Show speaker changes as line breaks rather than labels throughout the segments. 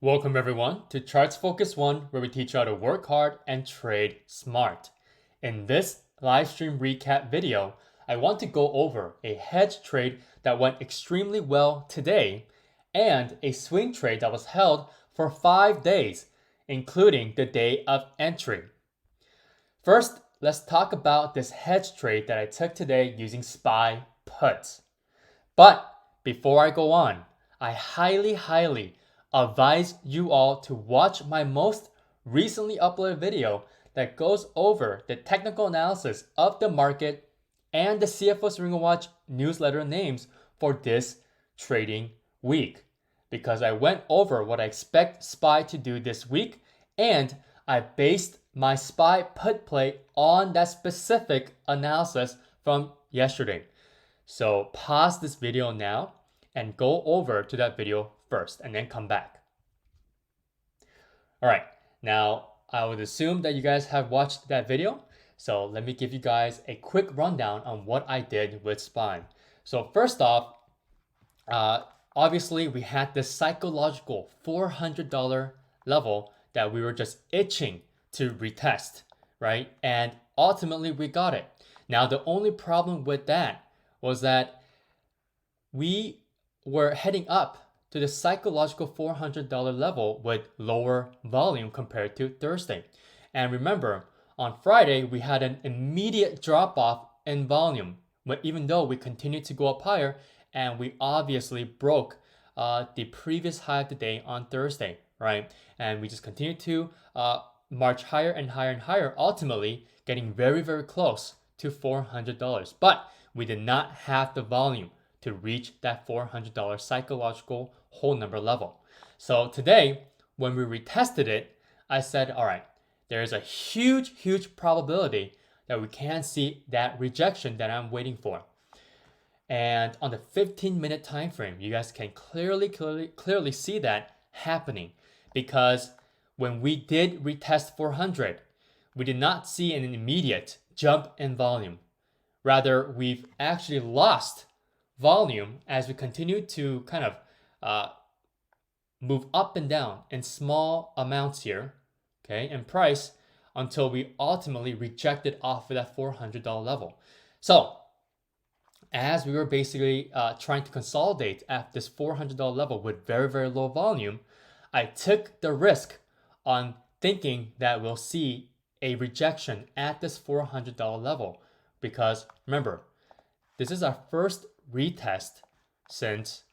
Welcome everyone to Charts Focus 1, where we teach you how to work hard and trade smart. In this live stream recap video, I want to go over a hedge trade that went extremely well today and a swing trade that was held for 5 days, including the day of entry. First, let's talk about this hedge trade that I took today using SPY puts. But before I go on, I highly advise you all to watch my most recently uploaded video that goes over the technical analysis of the market and the CFO's Ring of Watch newsletter names for this trading week. Because I went over what I expect SPY to do this week, and I based my SPY put play on that specific analysis from yesterday. So pause this video now and go over to that video first and then come back. All right, now I would assume that you guys have watched that video. So let me give you guys a quick rundown on what I did with SPY. So first off, obviously we had this psychological $400 level that we were just itching to retest, right? And ultimately we got it. Now the only problem with that was that we were heading up to the psychological $400 level with lower volume compared to Thursday. And remember, on Friday, we had an immediate drop off in volume, but even though we continued to go up higher, and we obviously broke the previous high of the day on Thursday, right? And we just continued to march higher and higher and higher, ultimately getting very close to $400. But we did not have the volume to reach that $400 psychological whole number level. So today, when we retested it, I said, all right, there is a huge probability that we can see that rejection that I'm waiting for. And on the 15-minute time frame, you guys can clearly see that happening, because when we did retest 400, we did not see an immediate jump in volume. Rather, we've actually lost volume as we continue to kind of move up and down in small amounts here, okay, in price, until we ultimately rejected off of that $400 level. So as we were basically trying to consolidate at this $400 level with very low volume, I took the risk on thinking that we'll see a rejection at this $400 level. Because remember, this is our first retest since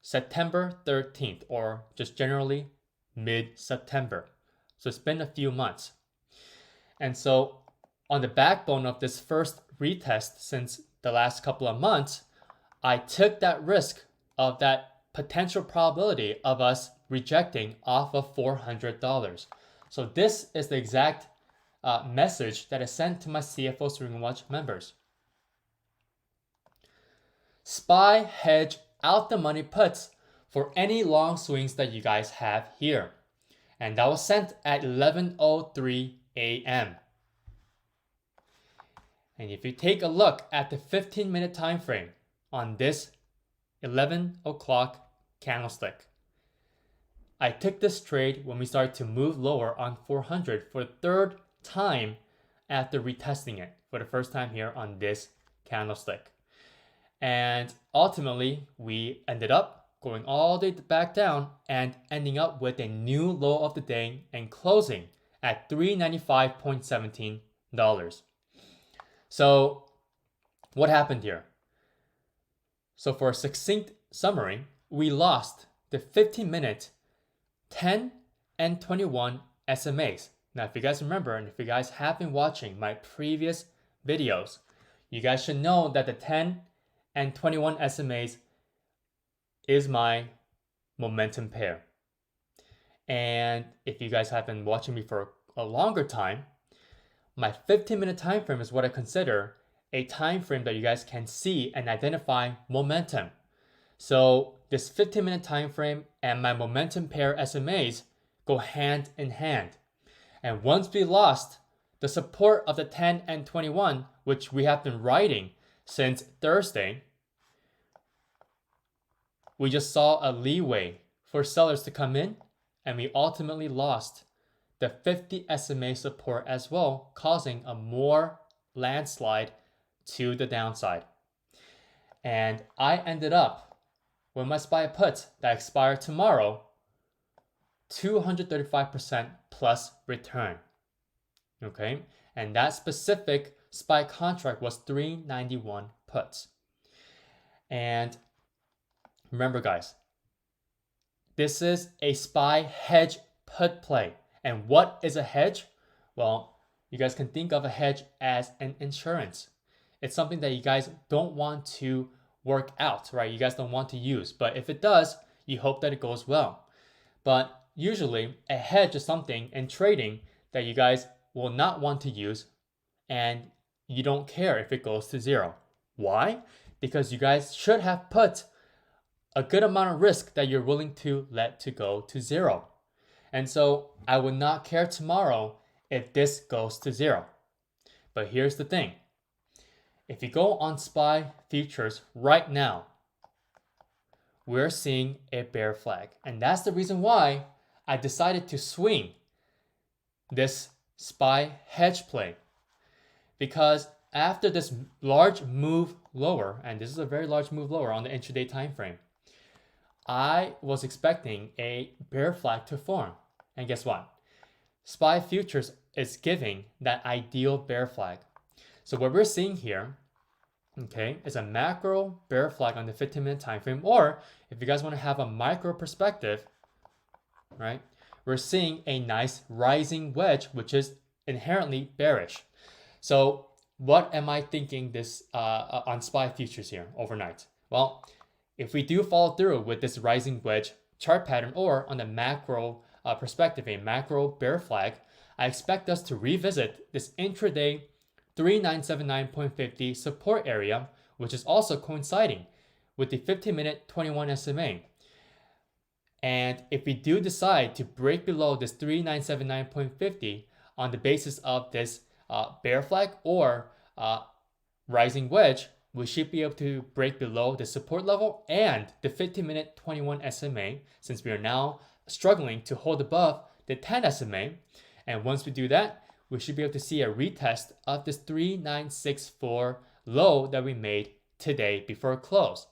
September 13th, or just generally mid-September. So it's been a few months. And so on the backbone of this first retest since the last couple of months, I took that risk of that potential probability of us rejecting off of $400. So this is the exact message that I sent to my CFO's Ring of Watch members. SPY hedge out the money puts for any long swings that you guys have here. And that was sent at 11:03 a.m. And if you take a look at the 15-minute time frame on this 11 o'clock candlestick, I took this trade when we started to move lower on 400 for the third time after retesting it for the first time here on this candlestick. And ultimately, we ended up going all the way back down and ending up with a new low of the day and closing at $395.17. So what happened here? So for a succinct summary, we lost the 15-minute 10 and 21 SMAs. Now, if you guys remember, and if you guys have been watching my previous videos, you guys should know that the 10 and 21 SMAs is my momentum pair. And if you guys have been watching me for a longer time, my 15-minute time frame is what I consider a time frame that you guys can see and identify momentum. So this 15-minute time frame and my momentum pair SMAs go hand in hand. And once we lost the support of the 10 and 21, which we have been riding since Thursday, we just saw a leeway for sellers to come in, and we ultimately lost the 50 SMA support as well, causing a more landslide to the downside. And I ended up with my SPY put that expired tomorrow, 235% plus return. Okay, and that specific SPY contract was 391 puts. And remember, guys, this is a SPY hedge put play. And what is a hedge? Well, you guys can think of a hedge as an insurance. It's something that you guys don't want to work out, right? You guys don't want to use. But if it does, you hope that it goes well. But usually, a hedge is something in trading that you guys will not want to use, and you don't care if it goes to zero. Why? Because you guys should have put a good amount of risk that you're willing to let to go to zero. And so I would not care tomorrow if this goes to zero. But here's the thing. If you go on SPY futures right now, we're seeing a bear flag. And that's the reason why I decided to swing this SPY hedge play. Because after this large move lower, and this is a very large move lower on the intraday time frame, I was expecting a bear flag to form. And guess what? SPY futures is giving that ideal bear flag. So what we're seeing here, okay, is a macro bear flag on the 15-minute time frame, or if you guys want to have a micro perspective, right, we're seeing a nice rising wedge, which is inherently bearish. So what am I thinking this on SPY futures here overnight? Well, if we do follow through with this rising wedge chart pattern, or on the macro perspective, a macro bear flag, I expect us to revisit this intraday 3979.50 support area, which is also coinciding with the 15-minute 21 SMA. And if we do decide to break below this 3979.50 on the basis of this bear flag or rising wedge, we should be able to break below the support level and the 15-minute 21 SMA, since we are now struggling to hold above the 10 SMA. And once we do that, we should be able to see a retest of this 3964 low that we made today before close.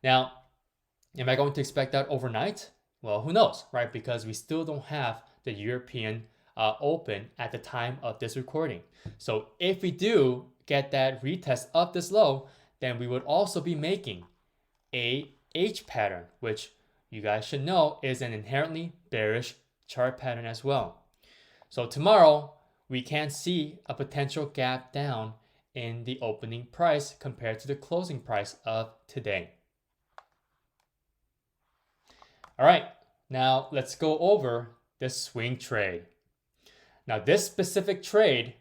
Now, am I going to expect that overnight? Well, who knows, right? Because we still don't have the European open at the time of this recording. So if we do get that retest of this low, then we would also be making a H pattern, which you guys should know is an inherently bearish chart pattern as well. So tomorrow, we can see a potential gap down in the opening price compared to the closing price of today. All right, now let's go over the swing trade. Now this specific trade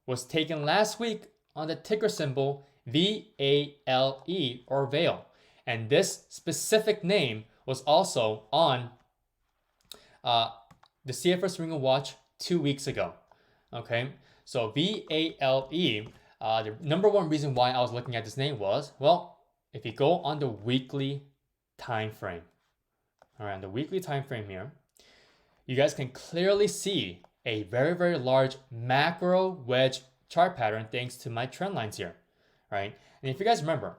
was taken last week on the ticker symbol VALE or VALE. And this specific name was also on the CFR Swinger Watch 2 weeks ago. Okay, so VALE, the number one reason why I was looking at this name was, well, if you go on the weekly time frame, all right, on the weekly time frame here, you guys can clearly see a very, very large macro wedge chart pattern thanks to my trend lines here, right? And if you guys remember,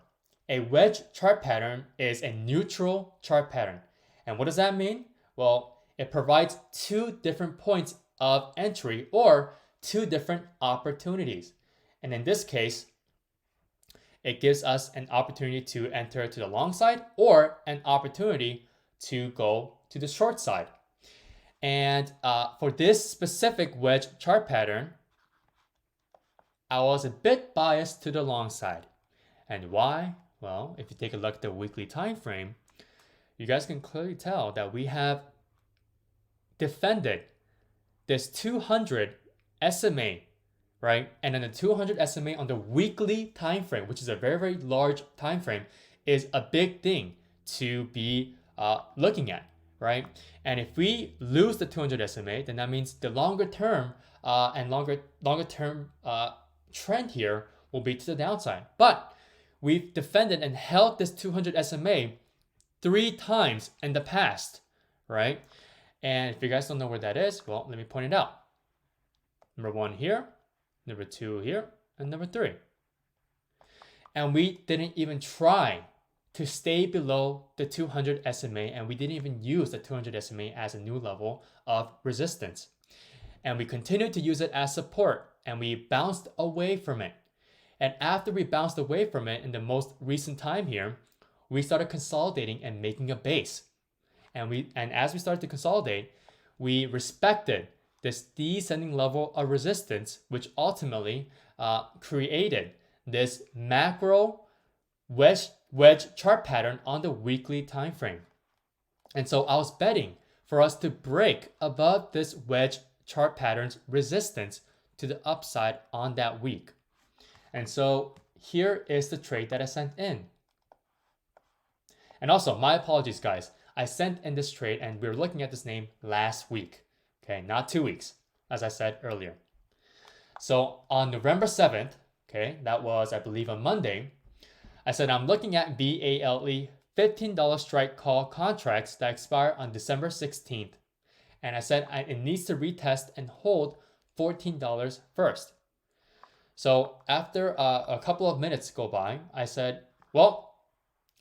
a wedge chart pattern is a neutral chart pattern. And what does that mean? Well, it provides two different points of entry or two different opportunities. And in this case, it gives us an opportunity to enter to the long side or an opportunity to go to the short side. And for this specific wedge chart pattern, I was a bit biased to the long side. And why? Well, if you take a look at the weekly time frame, you guys can clearly tell that we have defended this 200 SMA, right? And then the 200 SMA on the weekly time frame, which is a very, very large time frame, is a big thing to be looking at, right? And if we lose the 200 SMA, then that means the longer term longer term trend here will be to the downside. But we've defended and held this 200 SMA 3 times in the past, right? And if you guys don't know where that is, well, let me point it out. Number 1 here, number 2 here, and number 3. And we didn't even try to stay below the 200 SMA, and we didn't even use the 200 SMA as a new level of resistance. And we continued to use it as support, and we bounced away from it. And after we bounced away from it in the most recent time here, we started consolidating and making a base. And as we started to consolidate, we respected this descending level of resistance, which ultimately created this macro wedge chart pattern on the weekly time frame. And so I was betting for us to break above this wedge chart pattern's resistance to the upside on that week. And so here is the trade that I sent in. And also, my apologies, guys. I sent in this trade and we were looking at this name last week. Okay, not 2 weeks, as I said earlier. So on November 7th, okay, that was, I believe, on Monday, I said I'm looking at VALE $15 strike call contracts that expire on December 16th. And I said it needs to retest and hold $14 first. So after a couple of minutes go by, I said, well,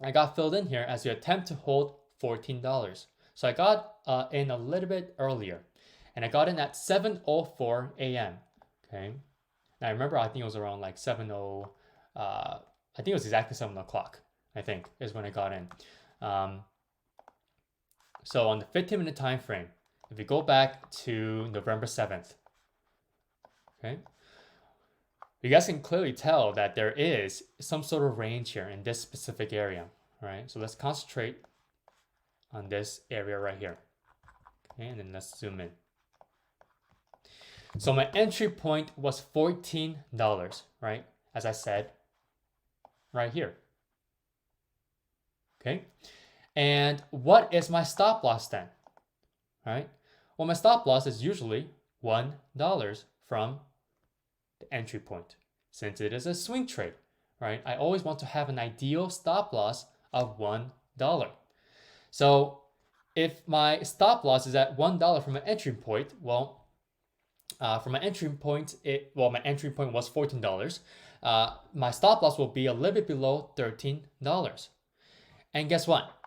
I got filled in here as we attempt to hold $14. So I got in a little bit earlier. And I got in at 7:04 a.m. Okay. Now I remember I think it was around like 7:0. I think it was exactly 7 o'clock, I think, is when I got in. So on the 15-minute time frame, if we go back to November 7th, okay, you guys can clearly tell that there is some sort of range here in this specific area, right? So let's concentrate on this area right here. Okay, and then let's zoom in. So my entry point was $14, right? As I said, right here. Okay, and what is my stop loss then? Right? Well, my stop loss is usually $1 from the entry point, since it is a swing trade, right? I always want to have an ideal stop loss of $1. So if my stop loss is at $1 from an entry point, well, from my entry point, my entry point was $14. My stop loss will be a little bit below $13. And guess what?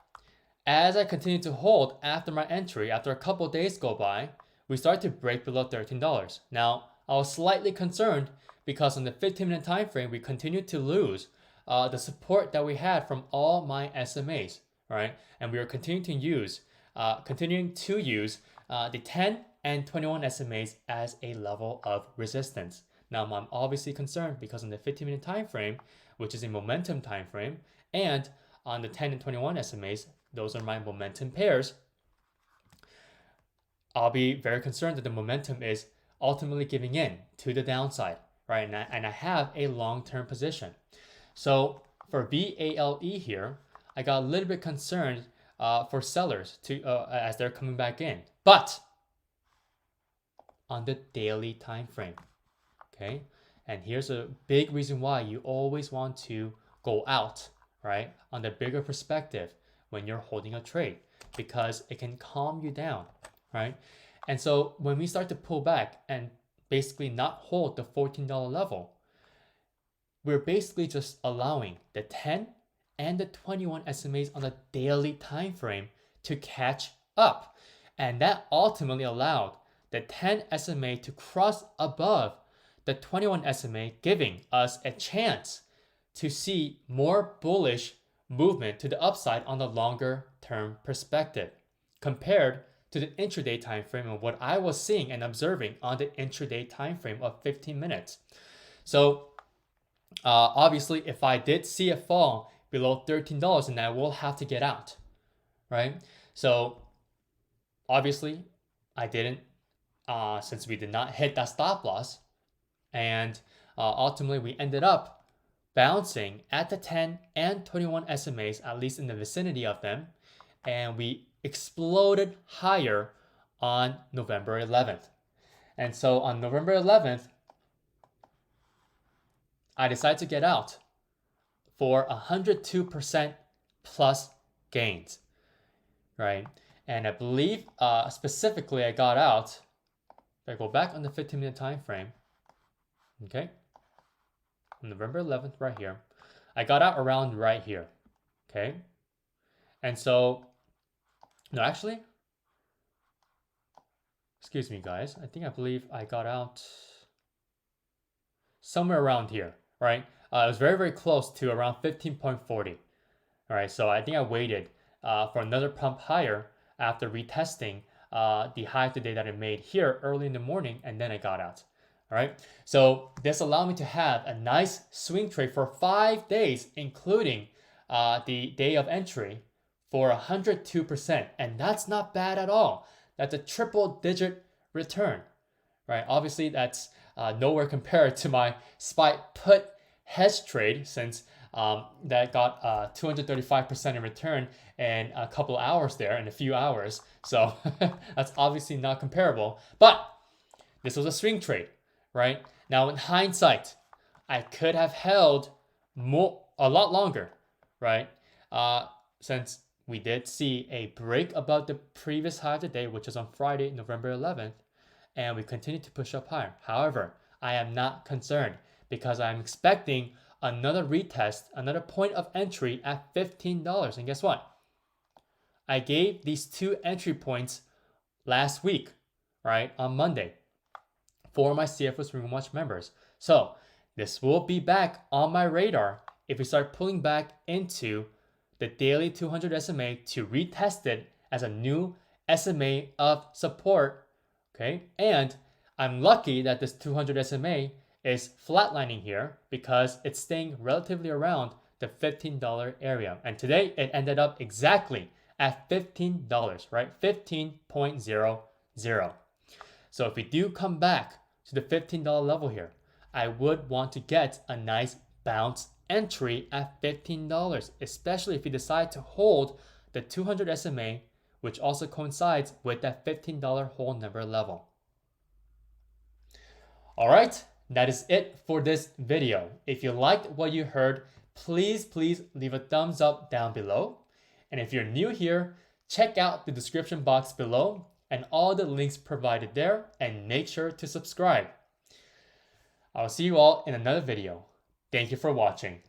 As I continue to hold after my entry, after a couple days go by, we start to break below $13. Now, I was slightly concerned because on the 15-minute time frame, we continued to lose the support that we had from all my SMAs, right? And we were continuing to use the 10 and 21 SMAs as a level of resistance. Now, I'm obviously concerned because on the 15-minute time frame, which is a momentum time frame, and on the 10 and 21 SMAs, those are my momentum pairs, I'll be very concerned that the momentum is ultimately giving in to the downside, right? And I have a long-term position. So for VALE here, I got a little bit concerned for sellers as they're coming back in. But on the daily time frame, okay? And here's a big reason why you always want to go out, right? On the bigger perspective when you're holding a trade, because it can calm you down, right? And so when we start to pull back and basically not hold the $14 level, we're basically just allowing the 10 and the 21 SMAs on the daily time frame to catch up. And that ultimately allowed the 10 SMA to cross above the 21 SMA, giving us a chance to see more bullish movement to the upside on the longer term perspective compared to the intraday time frame and what I was seeing and observing on the intraday time frame of 15 minutes. So obviously, if I did see it fall below $13, then I will have to get out, right? So obviously, I didn't, since we did not hit that stop loss, and ultimately we ended up bouncing at the 10 and 21 SMAs, at least in the vicinity of them, and we exploded higher on November 11th. And so on November 11th, I decided to get out for 102% plus gains. right? And I believe specifically I got out. If I go back on the 15-minute time frame, okay, on November 11th, right here, I got out around right here, okay? And so, no, actually, excuse me, guys. I believe I got out somewhere around here, right? It was very, very close to around 15.40. All right, so I think I waited for another pump higher after retesting the high of the day that I made here early in the morning, and then I got out. All right, so this allowed me to have a nice swing trade for 5 days, including the day of entry for 102%, and that's not bad at all. That's a triple-digit return, right? Obviously, that's nowhere compared to my SPY put hedge trade, since that got 235% in return in a couple of hours there, in a few hours. So that's obviously not comparable. But this was a swing trade, right? Now, in hindsight, I could have held a lot longer, right? Since we did see a break above the previous high of the day, which is on Friday, November 11th, and we continue to push up higher. However, I am not concerned because I'm expecting another retest, another point of entry at $15. And guess what? I gave these 2 entry points last week, right, on Monday for my CFO Swing Watch members. So this will be back on my radar if we start pulling back into the daily 200 SMA to retest it as a new SMA of support. Okay, and I'm lucky that this 200 SMA is flatlining here because it's staying relatively around the $15 area. And today it ended up exactly at $15, right? 15.00. So if we do come back to the $15 level here, I would want to get a nice bounce entry at $15, especially if you decide to hold the 200 SMA, which also coincides with that $15 whole number level. All right, that is it for this video. If you liked what you heard, please leave a thumbs up down below. And if you're new here, check out the description box below and all the links provided there, and make sure to subscribe. I'll see you all in another video. Thank you for watching.